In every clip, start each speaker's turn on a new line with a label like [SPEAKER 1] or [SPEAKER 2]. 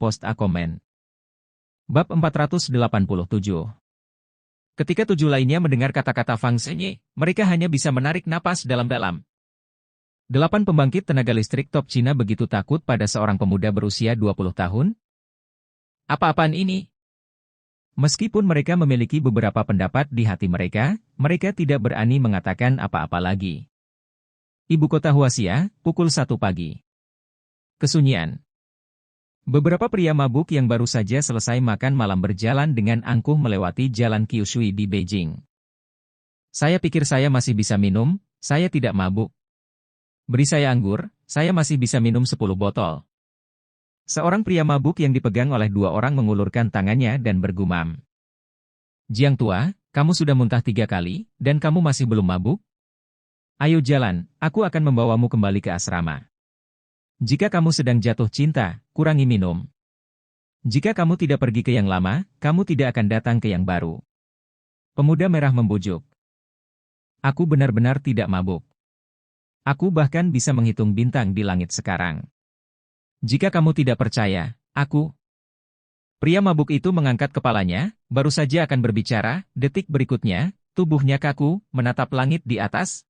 [SPEAKER 1] post a comment. Bab 487. Ketika 7 lainnya mendengar kata-kata Fang Zhenye, mereka hanya bisa menarik napas dalam-dalam. 8 pembangkit tenaga listrik top Cina begitu takut pada seorang pemuda berusia 20 tahun? Apa-apaan ini? Meskipun mereka memiliki beberapa pendapat di hati mereka, mereka tidak berani mengatakan apa-apa lagi. Ibu kota Huaxia, pukul 1 pagi. Kesunyian. Beberapa pria mabuk yang baru saja selesai makan malam berjalan dengan angkuh melewati jalan Qiushui di Beijing. Saya pikir saya masih bisa minum, saya tidak mabuk. Beri saya anggur, saya masih bisa minum 10 botol. Seorang pria mabuk yang dipegang oleh 2 orang mengulurkan tangannya dan bergumam. Jiang tua, kamu sudah muntah 3 kali, dan kamu masih belum mabuk? Ayo jalan, aku akan membawamu kembali ke asrama. Jika kamu sedang jatuh cinta, kurangi minum. Jika kamu tidak pergi ke yang lama, kamu tidak akan datang ke yang baru. Pemuda merah membujuk. Aku benar-benar tidak mabuk. Aku bahkan bisa menghitung bintang di langit sekarang. Jika kamu tidak percaya, aku... Pria mabuk itu mengangkat kepalanya, baru saja akan berbicara, detik berikutnya, tubuhnya kaku, menatap langit di atas.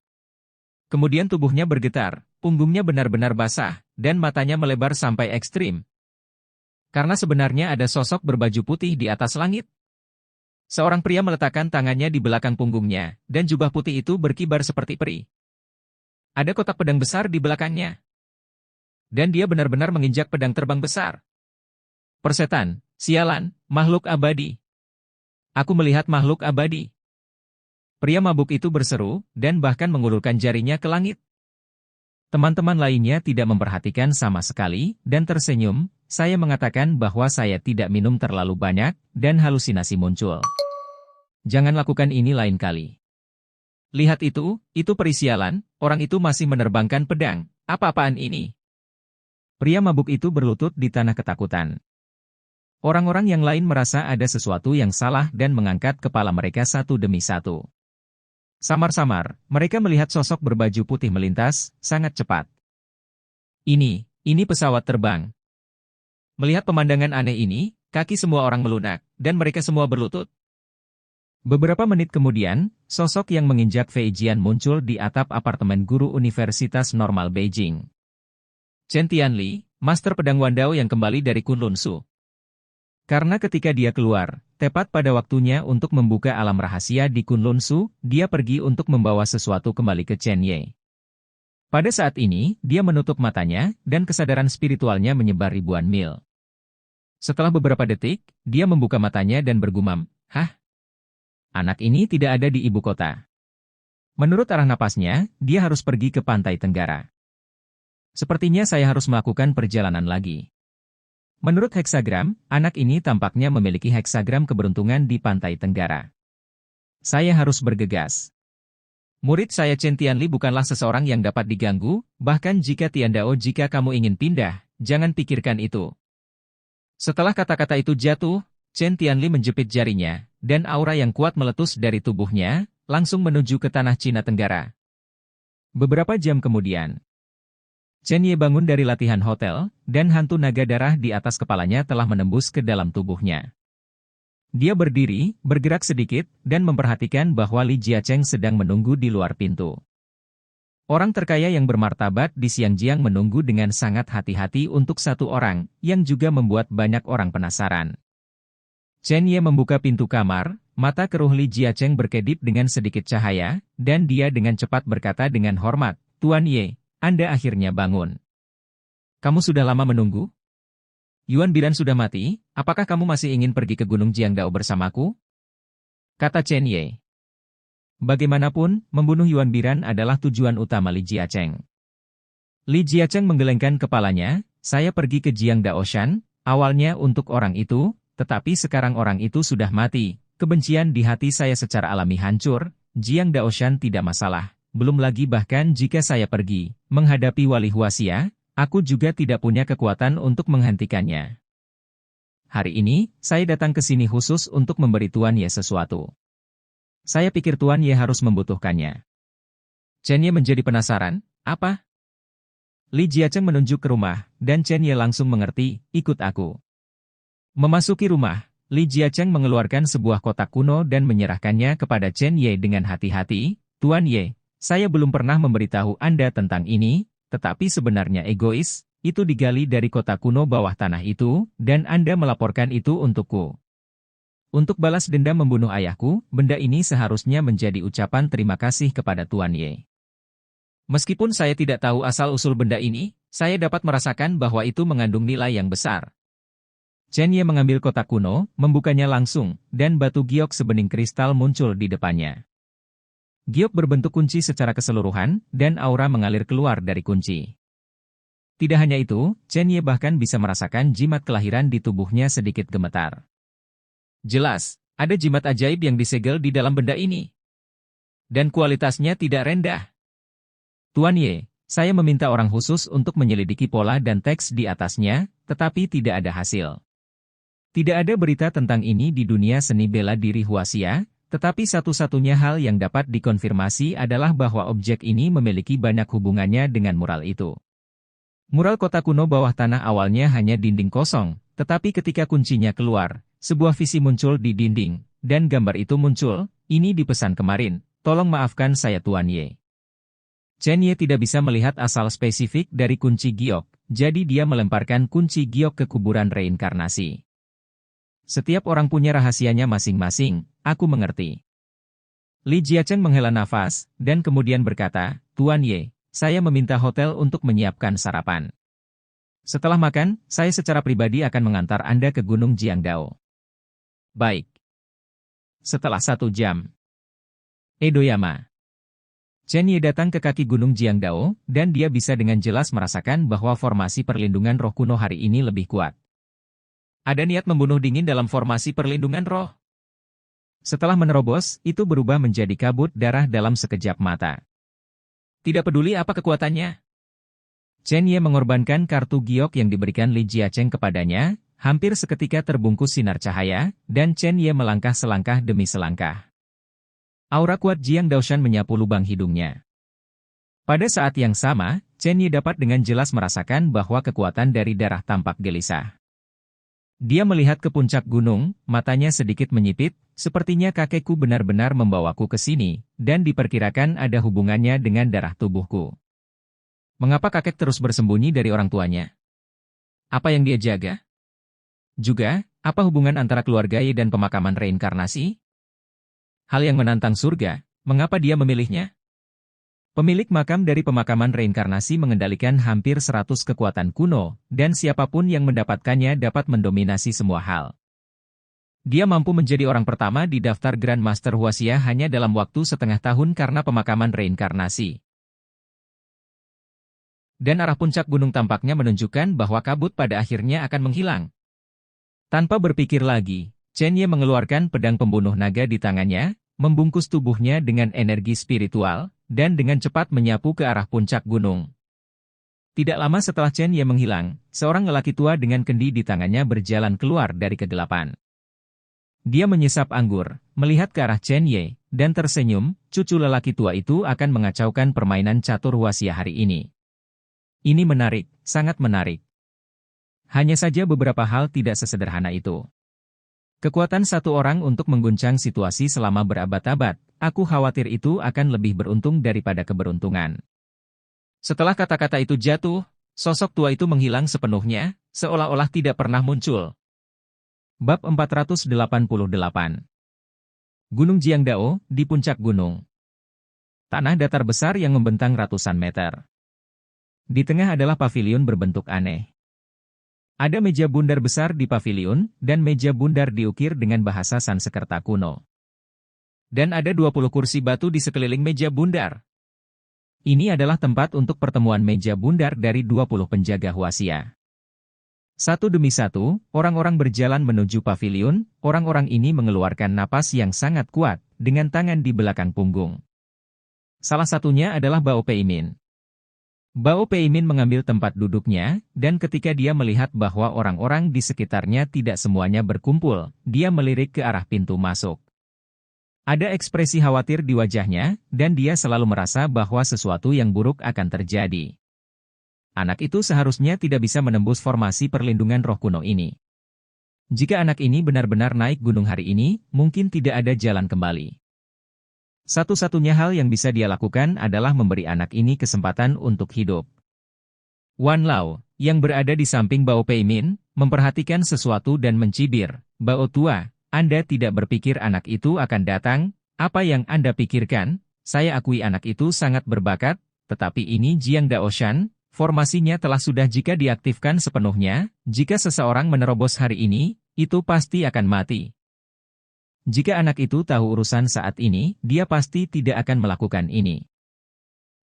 [SPEAKER 1] Kemudian tubuhnya bergetar, punggungnya benar-benar basah, dan matanya melebar sampai ekstrim. Karena sebenarnya ada sosok berbaju putih di atas langit. Seorang pria meletakkan tangannya di belakang punggungnya, dan jubah putih itu berkibar seperti peri. Ada kotak pedang besar di belakangnya. Dan dia benar-benar menginjak pedang terbang besar. Persetan, sialan, makhluk abadi. Aku melihat makhluk abadi. Pria mabuk itu berseru, dan bahkan mengulurkan jarinya ke langit. Teman-teman lainnya tidak memperhatikan sama sekali, dan tersenyum. Saya mengatakan bahwa saya tidak minum terlalu banyak, dan halusinasi muncul. Jangan lakukan ini lain kali. Lihat itu perisialan, orang itu masih menerbangkan pedang, apa-apaan ini? Pria mabuk itu berlutut di tanah ketakutan. Orang-orang yang lain merasa ada sesuatu yang salah dan mengangkat kepala mereka satu demi satu. Samar-samar, mereka melihat sosok berbaju putih melintas, sangat cepat. Ini pesawat terbang. Melihat pemandangan aneh ini, kaki semua orang melunak, dan mereka semua berlutut. Beberapa menit kemudian, sosok yang menginjak Fei Jian muncul di atap apartemen guru Universitas Normal Beijing. Chen Tianli, master pedang Wandao yang kembali dari Kunlun Su. Karena ketika dia keluar, tepat pada waktunya untuk membuka alam rahasia di Kunlun Su, dia pergi untuk membawa sesuatu kembali ke Chen Ye. Pada saat ini, dia menutup matanya, dan kesadaran spiritualnya menyebar ribuan mil. Setelah beberapa detik, dia membuka matanya dan bergumam, "Hah? Anak ini tidak ada di ibu kota." Menurut arah napasnya, dia harus pergi ke pantai Tenggara. Sepertinya saya harus melakukan perjalanan lagi. Menurut heksagram, anak ini tampaknya memiliki heksagram keberuntungan di pantai Tenggara. Saya harus bergegas. Murid saya Chen Tianli bukanlah seseorang yang dapat diganggu, bahkan jika Tiandao jika kamu ingin pindah, jangan pikirkan itu. Setelah kata-kata itu jatuh, Chen Tianli menjepit jarinya, dan aura yang kuat meletus dari tubuhnya, langsung menuju ke tanah Cina Tenggara. Beberapa jam kemudian, Chen Ye bangun dari latihan hotel, dan hantu naga darah di atas kepalanya telah menembus ke dalam tubuhnya. Dia berdiri, bergerak sedikit, dan memperhatikan bahwa Li Jiacheng sedang menunggu di luar pintu. Orang terkaya yang bermartabat di Xiangjiang menunggu dengan sangat hati-hati untuk satu orang, yang juga membuat banyak orang penasaran. Chen Ye membuka pintu kamar, mata keruh Li Jiacheng berkedip dengan sedikit cahaya, dan dia dengan cepat berkata dengan hormat, "Tuan Ye, Anda akhirnya bangun. Kamu sudah lama menunggu? Yuan Biran sudah mati, apakah kamu masih ingin pergi ke Gunung Jiangdao bersamaku?" Kata Chen Ye. Bagaimanapun, membunuh Yuan Biran adalah tujuan utama Li Jiacheng. Li Jiacheng menggelengkan kepalanya, "Saya pergi ke Jiangdao Shan, awalnya untuk orang itu, tetapi sekarang orang itu sudah mati. Kebencian di hati saya secara alami hancur, Jiangdao Shan tidak masalah. Belum lagi bahkan jika saya pergi, menghadapi Wali Huaxia, aku juga tidak punya kekuatan untuk menghentikannya. Hari ini, saya datang ke sini khusus untuk memberi Tuan Ye sesuatu. Saya pikir Tuan Ye harus membutuhkannya." Chen Ye menjadi penasaran, "Apa?" Li Jiacheng menunjuk ke rumah, dan Chen Ye langsung mengerti, "Ikut aku." Memasuki rumah, Li Jiacheng mengeluarkan sebuah kotak kuno dan menyerahkannya kepada Chen Ye dengan hati-hati. Tuan Ye, saya belum pernah memberitahu Anda tentang ini, tetapi sebenarnya egois, itu digali dari kotak kuno bawah tanah itu, dan Anda melaporkan itu untukku. Untuk balas dendam membunuh ayahku, benda ini seharusnya menjadi ucapan terima kasih kepada Tuan Ye. Meskipun saya tidak tahu asal-usul benda ini, saya dapat merasakan bahwa itu mengandung nilai yang besar. Chen Ye mengambil kotak kuno, membukanya langsung, dan batu giok sebening kristal muncul di depannya. Giok berbentuk kunci secara keseluruhan, dan aura mengalir keluar dari kunci. Tidak hanya itu, Chen Ye bahkan bisa merasakan jimat kelahiran di tubuhnya sedikit gemetar. Jelas, ada jimat ajaib yang disegel di dalam benda ini. Dan kualitasnya tidak rendah. Tuan Ye, saya meminta orang khusus untuk menyelidiki pola dan teks di atasnya, tetapi tidak ada hasil. Tidak ada berita tentang ini di dunia seni bela diri Huaxia, tetapi satu-satunya hal yang dapat dikonfirmasi adalah bahwa objek ini memiliki banyak hubungannya dengan mural itu. Mural kota kuno bawah tanah awalnya hanya dinding kosong, tetapi ketika kuncinya keluar, sebuah visi muncul di dinding, dan gambar itu muncul, ini dipesan kemarin, tolong maafkan saya Tuan Ye. Chen Ye tidak bisa melihat asal spesifik dari kunci giok, jadi dia melemparkan kunci giok ke kuburan reinkarnasi. Setiap orang punya rahasianya masing-masing, aku mengerti. Li Jiacheng menghela nafas, dan kemudian berkata, Tuan Ye, saya meminta hotel untuk menyiapkan sarapan. Setelah makan, saya secara pribadi akan mengantar Anda ke Gunung Jiangdao. Baik. Setelah 1 jam. Edoyama. Chen Ye datang ke kaki Gunung Jiangdao, dan dia bisa dengan jelas merasakan bahwa formasi perlindungan roh kuno hari ini lebih kuat. Ada niat membunuh dingin dalam formasi perlindungan roh. Setelah menerobos, itu berubah menjadi kabut darah dalam sekejap mata. Tidak peduli apa kekuatannya. Chen Ye mengorbankan kartu giok yang diberikan Li Jiacheng kepadanya, hampir seketika terbungkus sinar cahaya, dan Chen Ye melangkah selangkah demi selangkah. Aura kuat Jiang Daoshan menyapu lubang hidungnya. Pada saat yang sama, Chen Ye dapat dengan jelas merasakan bahwa kekuatan dari darah tampak gelisah. Dia melihat ke puncak gunung, matanya sedikit menyipit, sepertinya kakekku benar-benar membawaku ke sini, dan diperkirakan ada hubungannya dengan darah tubuhku. Mengapa kakek terus bersembunyi dari orang tuanya? Apa yang dia jaga? Juga, apa hubungan antara keluarga Ye dan pemakaman reinkarnasi? Hal yang menantang surga, mengapa dia memilihnya? Pemilik makam dari pemakaman reinkarnasi mengendalikan hampir 100 kekuatan kuno, dan siapapun yang mendapatkannya dapat mendominasi semua hal. Dia mampu menjadi orang pertama di daftar Grand Master Huaxia hanya dalam waktu setengah tahun karena pemakaman reinkarnasi. Dan arah puncak gunung tampaknya menunjukkan bahwa kabut pada akhirnya akan menghilang. Tanpa berpikir lagi, Chen Ye mengeluarkan pedang pembunuh naga di tangannya, membungkus tubuhnya dengan energi spiritual, dan dengan cepat menyapu ke arah puncak gunung. Tidak lama setelah Chen Ye menghilang, seorang lelaki tua dengan kendi di tangannya berjalan keluar dari kegelapan. Dia menyesap anggur, melihat ke arah Chen Ye, dan tersenyum, cucu lelaki tua itu akan mengacaukan permainan catur Huaxia hari ini. Ini menarik, sangat menarik. Hanya saja beberapa hal tidak sesederhana itu. Kekuatan satu orang untuk mengguncang situasi selama berabad-abad, aku khawatir itu akan lebih beruntung daripada keberuntungan. Setelah kata-kata itu jatuh, sosok tua itu menghilang sepenuhnya, seolah-olah tidak pernah muncul. Bab 488. Gunung Jiangdao, di puncak gunung. Tanah datar besar yang membentang ratusan meter. Di tengah adalah pavilion berbentuk aneh. Ada meja bundar besar di pavilion, dan meja bundar diukir dengan bahasa Sanskerta kuno. Dan ada 20 kursi batu di sekeliling meja bundar. Ini adalah tempat untuk pertemuan meja bundar dari 20 penjaga Huaxia. Satu demi satu, orang-orang berjalan menuju pavilion, orang-orang ini mengeluarkan napas yang sangat kuat, dengan tangan di belakang punggung. Salah satunya adalah Bao Peimin. Bao Peimin mengambil tempat duduknya, dan ketika dia melihat bahwa orang-orang di sekitarnya tidak semuanya berkumpul, dia melirik ke arah pintu masuk. Ada ekspresi khawatir di wajahnya, dan dia selalu merasa bahwa sesuatu yang buruk akan terjadi. Anak itu seharusnya tidak bisa menembus formasi perlindungan roh kuno ini. Jika anak ini benar-benar naik gunung hari ini, mungkin tidak ada jalan kembali. Satu-satunya hal yang bisa dia lakukan adalah memberi anak ini kesempatan untuk hidup. Wan Lao, yang berada di samping Bao Peimin, memperhatikan sesuatu dan mencibir, "Bao tua, Anda tidak berpikir anak itu akan datang? Apa yang Anda pikirkan? Saya akui anak itu sangat berbakat, tetapi ini Jiang Daoshan, formasinya telah sudah jika diaktifkan sepenuhnya, jika seseorang menerobos hari ini, itu pasti akan mati. Jika anak itu tahu urusan saat ini, dia pasti tidak akan melakukan ini."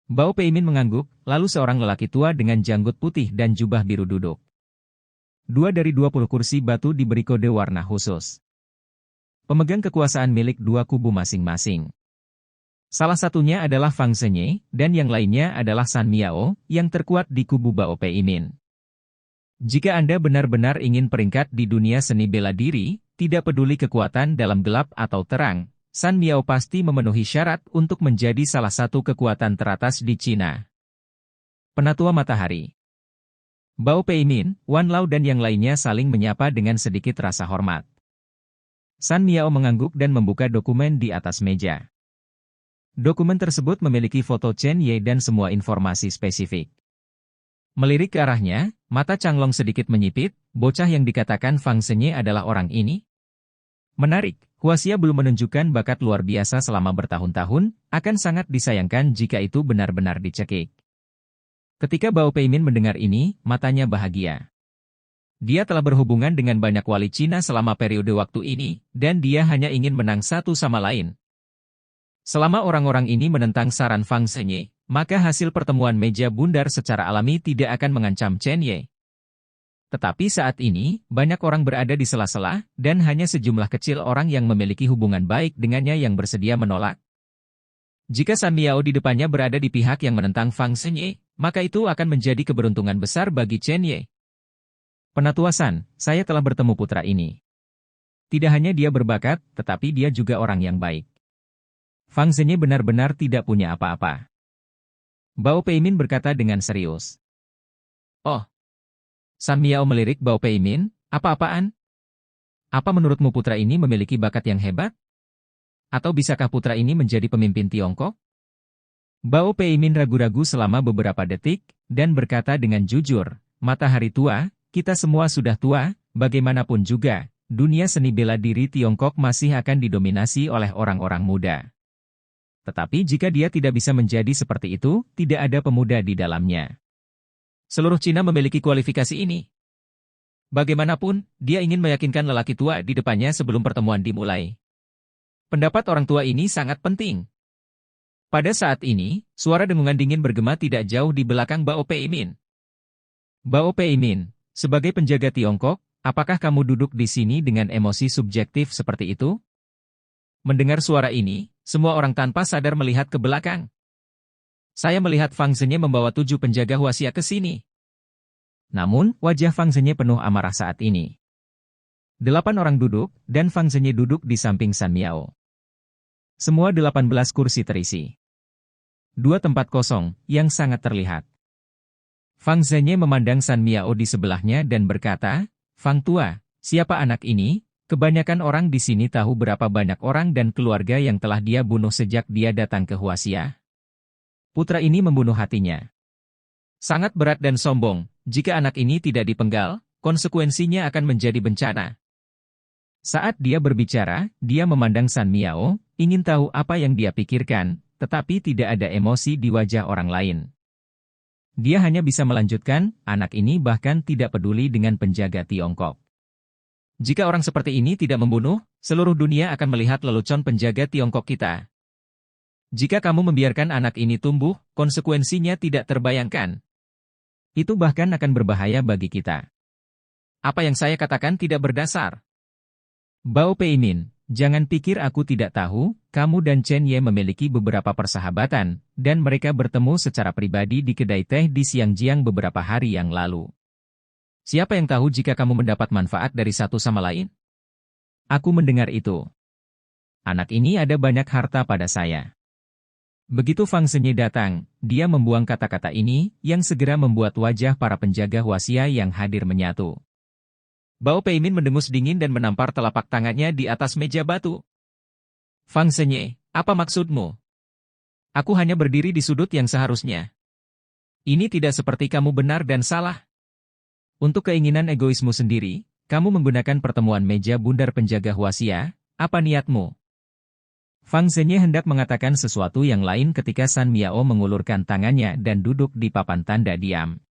[SPEAKER 1] Bao Peimin mengangguk, lalu seorang lelaki tua dengan janggut putih dan jubah biru duduk. 2 dari 20 kursi batu diberi kode warna khusus. Pemegang kekuasaan milik dua kubu masing-masing. Salah satunya adalah Fang Zhenye, dan yang lainnya adalah San Miao, yang terkuat di kubu Bao Peimin. Jika Anda benar-benar ingin peringkat di dunia seni bela diri, tidak peduli kekuatan dalam gelap atau terang, San Miao pasti memenuhi syarat untuk menjadi salah satu kekuatan teratas di Cina. Penatua Matahari. Bao Peimin, Wan Lao dan yang lainnya saling menyapa dengan sedikit rasa hormat. San Miao mengangguk dan membuka dokumen di atas meja. Dokumen tersebut memiliki foto Chen Ye dan semua informasi spesifik. Melirik ke arahnya, mata Chang Long sedikit menyipit, bocah yang dikatakan Fang Zhenye adalah orang ini? Menarik, Huaxia belum menunjukkan bakat luar biasa selama bertahun-tahun, akan sangat disayangkan jika itu benar-benar dicekik. Ketika Bao Peimin mendengar ini, matanya bahagia. Dia telah berhubungan dengan banyak wali Cina selama periode waktu ini, dan dia hanya ingin menang satu sama lain. Selama orang-orang ini menentang saran Fang Zhenye, maka hasil pertemuan meja bundar secara alami tidak akan mengancam Chen Ye. Tetapi saat ini, banyak orang berada di sela-sela, dan hanya sejumlah kecil orang yang memiliki hubungan baik dengannya yang bersedia menolak. Jika San Miao di depannya berada di pihak yang menentang Fang Zhenye, maka itu akan menjadi keberuntungan besar bagi Chen Ye. Penatua San, saya telah bertemu putra ini. Tidak hanya dia berbakat, tetapi dia juga orang yang baik. Fang Zhenye benar-benar tidak punya apa-apa. Bao Peimin berkata dengan serius. Oh. San Miao melirik Bao Peimin, apa-apaan? Apa menurutmu putra ini memiliki bakat yang hebat? Atau bisakah putra ini menjadi pemimpin Tiongkok? Bao Peimin ragu-ragu selama beberapa detik, dan berkata dengan jujur, "Matahari tua, kita semua sudah tua, bagaimanapun juga, dunia seni bela diri Tiongkok masih akan didominasi oleh orang-orang muda. Tetapi jika dia tidak bisa menjadi seperti itu, tidak ada pemuda di dalamnya. Seluruh Cina memiliki kualifikasi ini. Bagaimanapun, dia ingin meyakinkan lelaki tua di depannya sebelum pertemuan dimulai. Pendapat orang tua ini sangat penting." Pada saat ini, suara dengungan dingin bergema tidak jauh di belakang Bao Peimin. "Bao Peimin, sebagai penjaga Tiongkok, apakah kamu duduk di sini dengan emosi subjektif seperti itu?" Mendengar suara ini, semua orang tanpa sadar melihat ke belakang. "Saya melihat Fang Zhenye membawa 7 penjaga Huaxia ke sini." Namun, wajah Fang Zhenye penuh amarah saat ini. 8 orang duduk, dan Fang Zhenye duduk di samping San Miao. Semua 18 kursi terisi. 2 tempat kosong, yang sangat terlihat. Fang Zhenye memandang San Miao di sebelahnya dan berkata, "Fang tua, siapa anak ini? Kebanyakan orang di sini tahu berapa banyak orang dan keluarga yang telah dia bunuh sejak dia datang ke Huaxia. Putra ini membunuh hatinya. Sangat berat dan sombong, jika anak ini tidak dipenggal, konsekuensinya akan menjadi bencana." Saat dia berbicara, dia memandang San Miao, ingin tahu apa yang dia pikirkan, tetapi tidak ada emosi di wajah orang lain. Dia hanya bisa melanjutkan, anak ini bahkan tidak peduli dengan penjaga Tiongkok. Jika orang seperti ini tidak membunuh, seluruh dunia akan melihat lelucon penjaga Tiongkok kita. Jika kamu membiarkan anak ini tumbuh, konsekuensinya tidak terbayangkan. Itu bahkan akan berbahaya bagi kita. Apa yang saya katakan tidak berdasar. Bao Peimin, jangan pikir aku tidak tahu, kamu dan Chen Ye memiliki beberapa persahabatan, dan mereka bertemu secara pribadi di kedai teh di Xiangjiang beberapa hari yang lalu. Siapa yang tahu jika kamu mendapat manfaat dari satu sama lain? Aku mendengar itu. Anak ini ada banyak harta pada saya. Begitu Fang Zhenye datang, dia membuang kata-kata ini, yang segera membuat wajah para penjaga Huaxia yang hadir menyatu. Bao Peimin mendengus dingin dan menampar telapak tangannya di atas meja batu. Fang Zhenye, apa maksudmu? Aku hanya berdiri di sudut yang seharusnya. Ini tidak seperti kamu benar dan salah. Untuk keinginan egoismu sendiri, kamu menggunakan pertemuan meja bundar penjaga Huaxia, apa niatmu? Fang Zhenye hendak mengatakan sesuatu yang lain ketika San Miao mengulurkan tangannya dan duduk di papan tanda diam.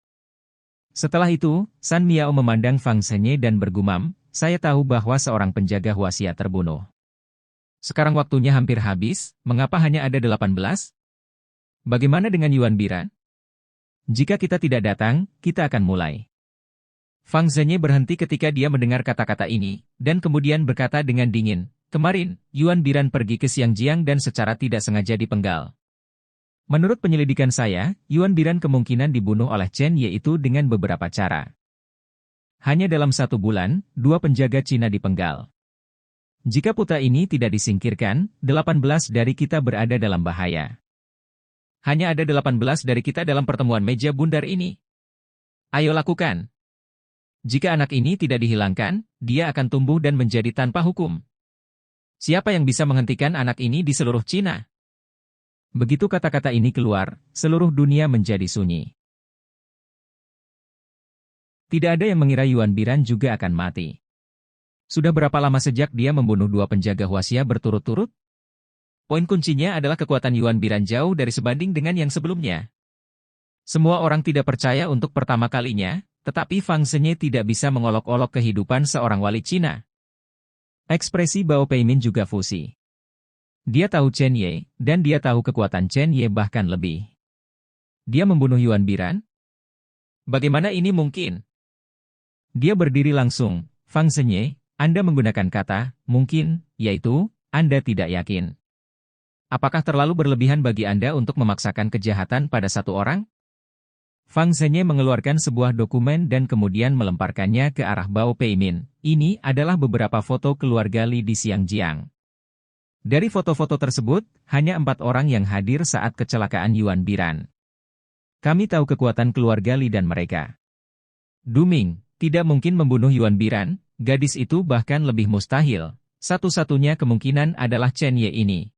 [SPEAKER 1] Setelah itu, San Miao memandang Fang Zhenye dan bergumam, saya tahu bahwa seorang penjaga Huaxia terbunuh. Sekarang waktunya hampir habis, mengapa hanya ada 18? Bagaimana dengan Yuan Biran? Jika kita tidak datang, kita akan mulai. Fang Zhenye berhenti ketika dia mendengar kata-kata ini, dan kemudian berkata dengan dingin, kemarin, Yuan Biran pergi ke Xiangjiang dan secara tidak sengaja dipenggal. Menurut penyelidikan saya, Yuan Biran kemungkinan dibunuh oleh Chen yaitu dengan beberapa cara. Hanya dalam 1 bulan, 2 penjaga Cina dipenggal. Jika putra ini tidak disingkirkan, 18 dari kita berada dalam bahaya. Hanya ada 18 dari kita dalam pertemuan meja bundar ini. Ayo lakukan. Jika anak ini tidak dihilangkan, dia akan tumbuh dan menjadi tanpa hukum. Siapa yang bisa menghentikan anak ini di seluruh Cina? Begitu kata-kata ini keluar, seluruh dunia menjadi sunyi. Tidak ada yang mengira Yuan Biran juga akan mati. Sudah berapa lama sejak dia membunuh 2 penjaga Huaxia berturut-turut? Poin kuncinya adalah kekuatan Yuan Biran jauh dari sebanding dengan yang sebelumnya. Semua orang tidak percaya untuk pertama kalinya, tetapi Fang Zhenye tidak bisa mengolok-olok kehidupan seorang wali Cina. Ekspresi Bao Peimin juga fusi. Dia tahu Chen Ye, dan dia tahu kekuatan Chen Ye bahkan lebih. Dia membunuh Yuan Biran? Bagaimana ini mungkin? Dia berdiri langsung, Fang Zhenye, Anda menggunakan kata, mungkin, yaitu, Anda tidak yakin. Apakah terlalu berlebihan bagi Anda untuk memaksakan kejahatan pada satu orang? Fang Zhenye mengeluarkan sebuah dokumen dan kemudian melemparkannya ke arah Bao Peimin. Ini adalah beberapa foto keluarga Li di Xiangjiang. Dari foto-foto tersebut, hanya 4 orang yang hadir saat kecelakaan Yuan Biran. Kami tahu kekuatan keluarga Li dan mereka. Duming, tidak mungkin membunuh Yuan Biran, gadis itu bahkan lebih mustahil. Satu-satunya kemungkinan adalah Chen Ye ini.